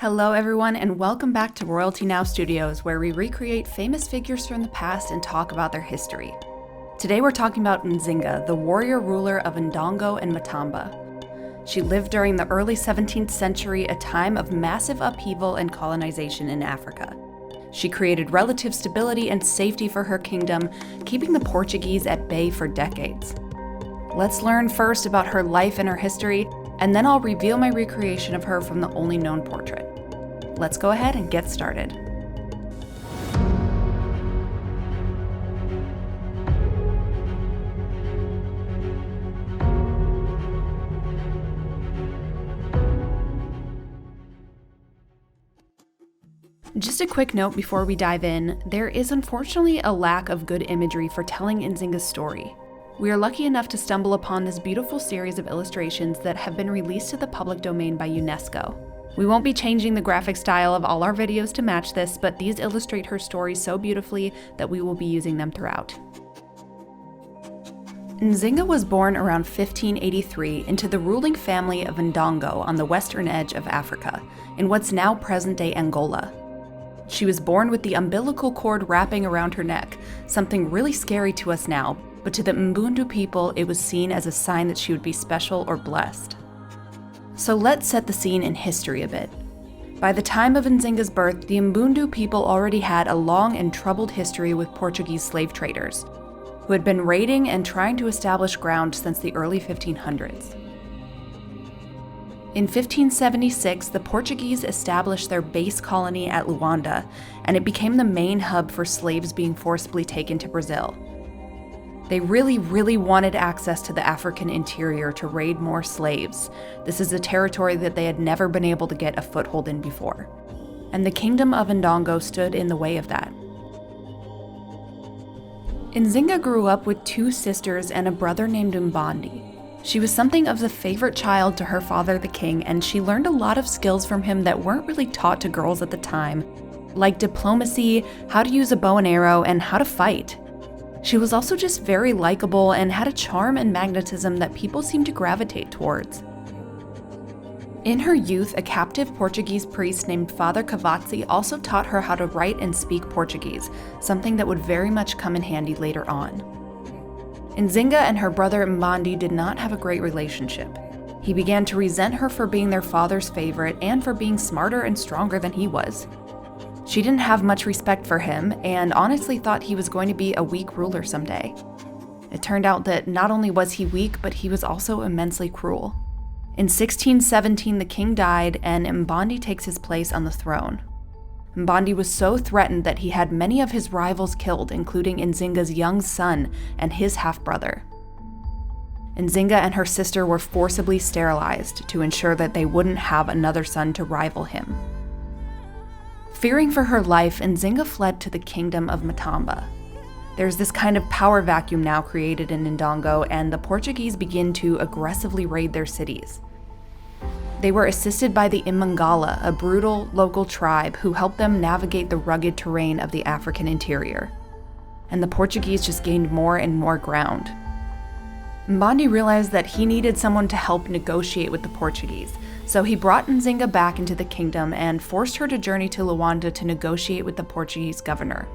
Hello everyone, and welcome back to Royalty Now Studios, where we recreate famous figures from the past and talk about their history. Today we're talking about Nzinga, the warrior ruler of Ndongo and Matamba. She lived during the early 17th century, a time of massive upheaval and colonization in Africa. She created relative stability and safety for her kingdom, keeping the Portuguese at bay for decades. Let's learn first about her life and her history, and then I'll reveal my recreation of her from the only known portrait. Let's go ahead and get started. Just a quick note before we dive in, there is unfortunately a lack of good imagery for telling Nzinga's story. We are lucky enough to stumble upon this beautiful series of illustrations that have been released to the public domain by UNESCO. We won't be changing the graphic style of all our videos to match this, but these illustrate her story so beautifully that we will be using them throughout. Nzinga was born around 1583 into the ruling family of Ndongo on the western edge of Africa, in what's now present-day Angola. She was born with the umbilical cord wrapping around her neck, something really scary to us now, but to the Mbundu people it was seen as a sign that she would be special or blessed. So let's set the scene in history a bit. By the time of Nzinga's birth, the Mbundu people already had a long and troubled history with Portuguese slave traders, who had been raiding and trying to establish ground since the early 1500s. In 1576, the Portuguese established their base colony at Luanda, and it became the main hub for slaves being forcibly taken to Brazil. They really wanted access to the African interior to raid more slaves. This is a territory that they had never been able to get a foothold in before. And the kingdom of Ndongo stood in the way of that. Nzinga grew up with two sisters and a brother named Mbandi. She was something of the favorite child to her father, the king, and she learned a lot of skills from him that weren't really taught to girls at the time, like diplomacy, how to use a bow and arrow, and how to fight. She was also just very likable and had a charm and magnetism that people seemed to gravitate towards. In her youth, a captive Portuguese priest named Father Cavazzi also taught her how to write and speak Portuguese, something that would very much come in handy later on. Nzinga and her brother Mbandi did not have a great relationship. He began to resent her for being their father's favorite and for being smarter and stronger than he was. She didn't have much respect for him and honestly thought he was going to be a weak ruler someday. It turned out that not only was he weak, but he was also immensely cruel. In 1617, the king died and Mbandi takes his place on the throne. Mbandi was so threatened that he had many of his rivals killed, including Nzinga's young son and his half-brother. Nzinga and her sister were forcibly sterilized to ensure that they wouldn't have another son to rival him. Fearing for her life, Nzinga fled to the kingdom of Matamba. There's this kind of power vacuum now created in Ndongo, and the Portuguese begin to aggressively raid their cities. They were assisted by the Imangala, a brutal local tribe who helped them navigate the rugged terrain of the African interior. And the Portuguese just gained more and more ground. Mbandi realized that he needed someone to help negotiate with the Portuguese, so he brought Nzinga back into the kingdom and forced her to journey to Luanda to negotiate with the Portuguese governor.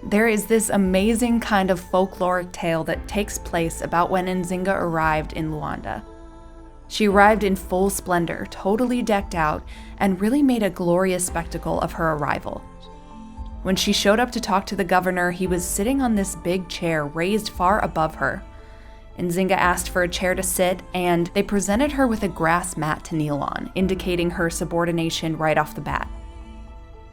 There is this amazing kind of folkloric tale that takes place about when Nzinga arrived in Luanda. She arrived in full splendor, totally decked out, and really made a glorious spectacle of her arrival. When she showed up to talk to the governor, he was sitting on this big chair raised far above her. Nzinga asked for a chair to sit, and they presented her with a grass mat to kneel on, indicating her subordination right off the bat.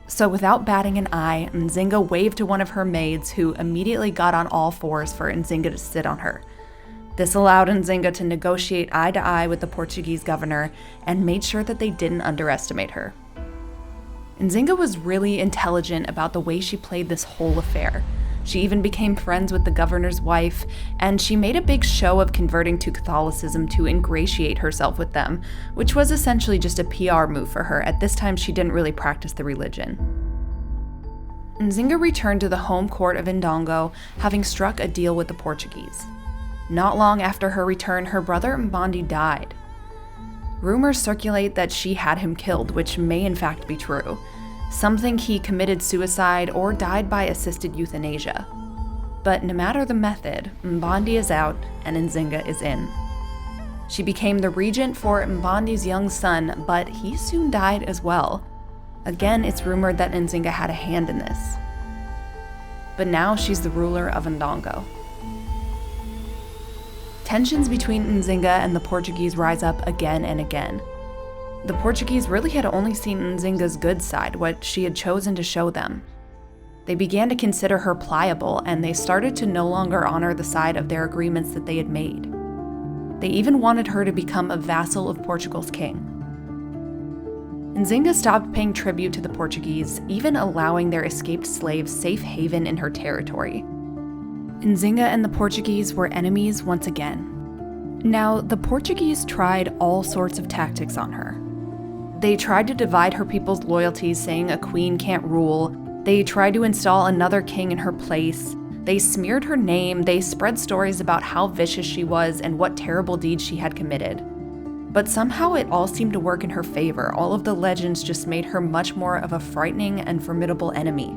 So without batting an eye, Nzinga waved to one of her maids, who immediately got on all fours for Nzinga to sit on her. This allowed Nzinga to negotiate eye to eye with the Portuguese governor and made sure that they didn't underestimate her. Nzinga was really intelligent about the way she played this whole affair. She even became friends with the governor's wife, and she made a big show of converting to Catholicism to ingratiate herself with them, which was essentially just a PR move for her. At this time, she didn't really practice the religion. Nzinga returned to the home court of Ndongo, having struck a deal with the Portuguese. Not long after her return, her brother Mbandi died. Rumors circulate that she had him killed, which may in fact be true. Some think he committed suicide or died by assisted euthanasia. But no matter the method, Mbandi is out and Nzinga is in. She became the regent for Mbandi's young son, but he soon died as well. Again, it's rumored that Nzinga had a hand in this. But now she's the ruler of Ndongo. Tensions between Nzinga and the Portuguese rise up again and again. The Portuguese really had only seen Nzinga's good side, what she had chosen to show them. They began to consider her pliable, and they started to no longer honor the side of their agreements that they had made. They even wanted her to become a vassal of Portugal's king. Nzinga stopped paying tribute to the Portuguese, even allowing their escaped slaves safe haven in her territory. Nzinga and the Portuguese were enemies once again. Now, the Portuguese tried all sorts of tactics on her. They tried to divide her people's loyalties, saying a queen can't rule. They tried to install another king in her place. They smeared her name. They spread stories about how vicious she was and what terrible deeds she had committed. But somehow it all seemed to work in her favor. All of the legends just made her much more of a frightening and formidable enemy.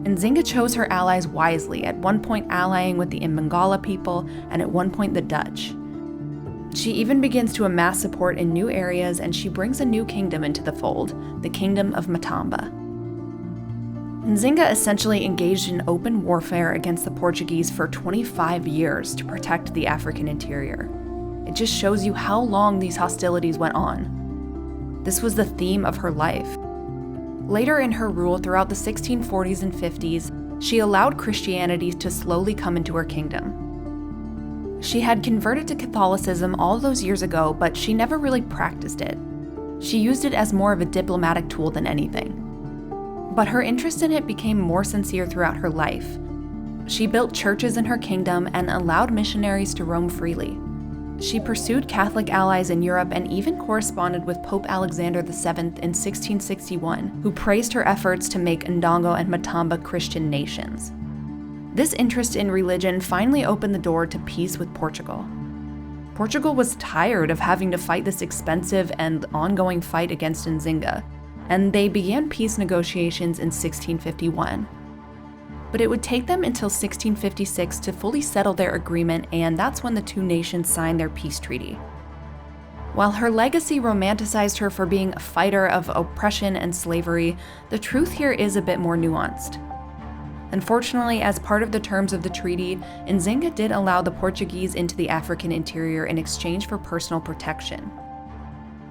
Nzinga chose her allies wisely, at one point allying with the Imbangala people, and at one point the Dutch. She even begins to amass support in new areas, and she brings a new kingdom into the fold, the kingdom of Matamba. Nzinga essentially engaged in open warfare against the Portuguese for 25 years to protect the African interior. It just shows you how long these hostilities went on. This was the theme of her life. Later in her rule, throughout the 1640s and 50s, she allowed Christianity to slowly come into her kingdom. She had converted to Catholicism all those years ago, but she never really practiced it. She used it as more of a diplomatic tool than anything. But her interest in it became more sincere throughout her life. She built churches in her kingdom and allowed missionaries to roam freely. She pursued Catholic allies in Europe and even corresponded with Pope Alexander VII in 1661, who praised her efforts to make Ndongo and Matamba Christian nations. This interest in religion finally opened the door to peace with Portugal. Portugal was tired of having to fight this expensive and ongoing fight against Nzinga, and they began peace negotiations in 1651. But it would take them until 1656 to fully settle their agreement, and that's when the two nations signed their peace treaty. While her legacy romanticized her for being a fighter of oppression and slavery, the truth here is a bit more nuanced. Unfortunately, as part of the terms of the treaty, Nzinga did allow the Portuguese into the African interior in exchange for personal protection.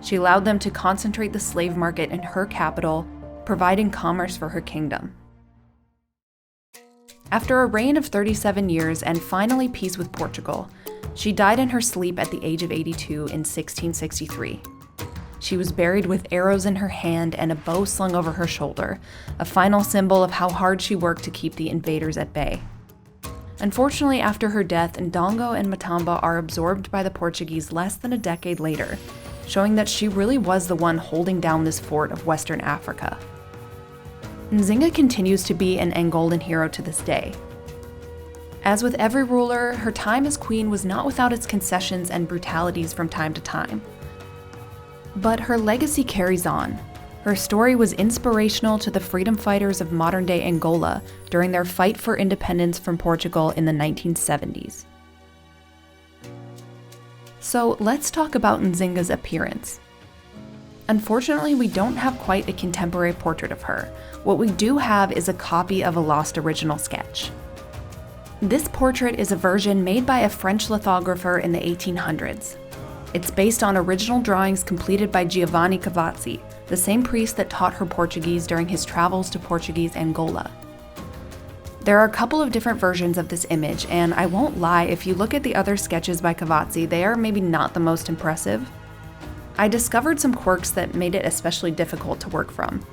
She allowed them to concentrate the slave market in her capital, providing commerce for her kingdom. After a reign of 37 years and finally peace with Portugal, she died in her sleep at the age of 82 in 1663. She was buried with arrows in her hand and a bow slung over her shoulder, a final symbol of how hard she worked to keep the invaders at bay. Unfortunately, after her death, Ndongo and Matamba are absorbed by the Portuguese less than a decade later, showing that she really was the one holding down this fort of Western Africa. Nzinga continues to be an Angolan hero to this day. As with every ruler, her time as queen was not without its concessions and brutalities from time to time. But her legacy carries on. Her story was inspirational to the freedom fighters of modern-day Angola during their fight for independence from Portugal in the 1970s. So let's talk about Nzinga's appearance. Unfortunately, we don't have quite a contemporary portrait of her. What we do have is a copy of a lost original sketch. This portrait is a version made by a French lithographer in the 1800s. It's based on original drawings completed by Giovanni Cavazzi, the same priest that taught her Portuguese during his travels to Portuguese Angola. There are a couple of different versions of this image, and I won't lie, if you look at the other sketches by Cavazzi, they are maybe not the most impressive. I discovered some quirks that made it especially difficult to work from.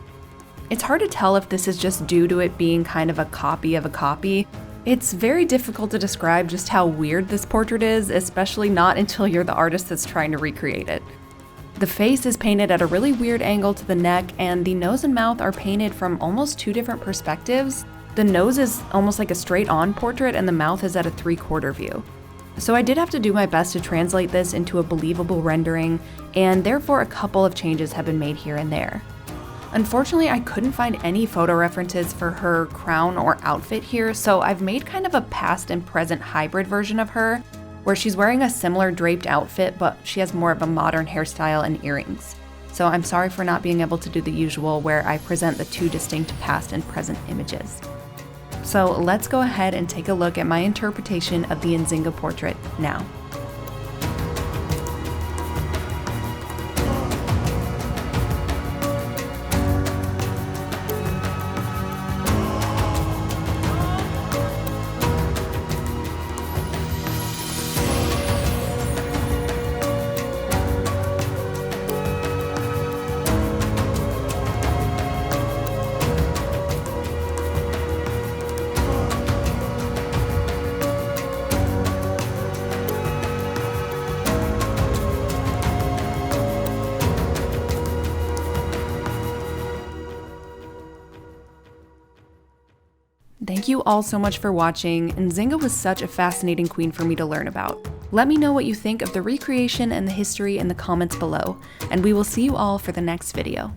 It's hard to tell if this is just due to it being kind of a copy of a copy. It's very difficult to describe just how weird this portrait is, especially not until you're the artist that's trying to recreate it. The face is painted at a really weird angle to the neck, and the nose and mouth are painted from almost two different perspectives. The nose is almost like a straight-on portrait, and the mouth is at a 3/4 view. So I did have to do my best to translate this into a believable rendering, and therefore a couple of changes have been made here and there. Unfortunately, I couldn't find any photo references for her crown or outfit here, so I've made kind of a past and present hybrid version of her, where she's wearing a similar draped outfit, but she has more of a modern hairstyle and earrings. So I'm sorry for not being able to do the usual where I present the two distinct past and present images. So let's go ahead and take a look at my interpretation of the Nzinga portrait now. Thank you all so much for watching. Nzinga was such a fascinating queen for me to learn about. Let me know what you think of the recreation and the history in the comments below, and we will see you all for the next video.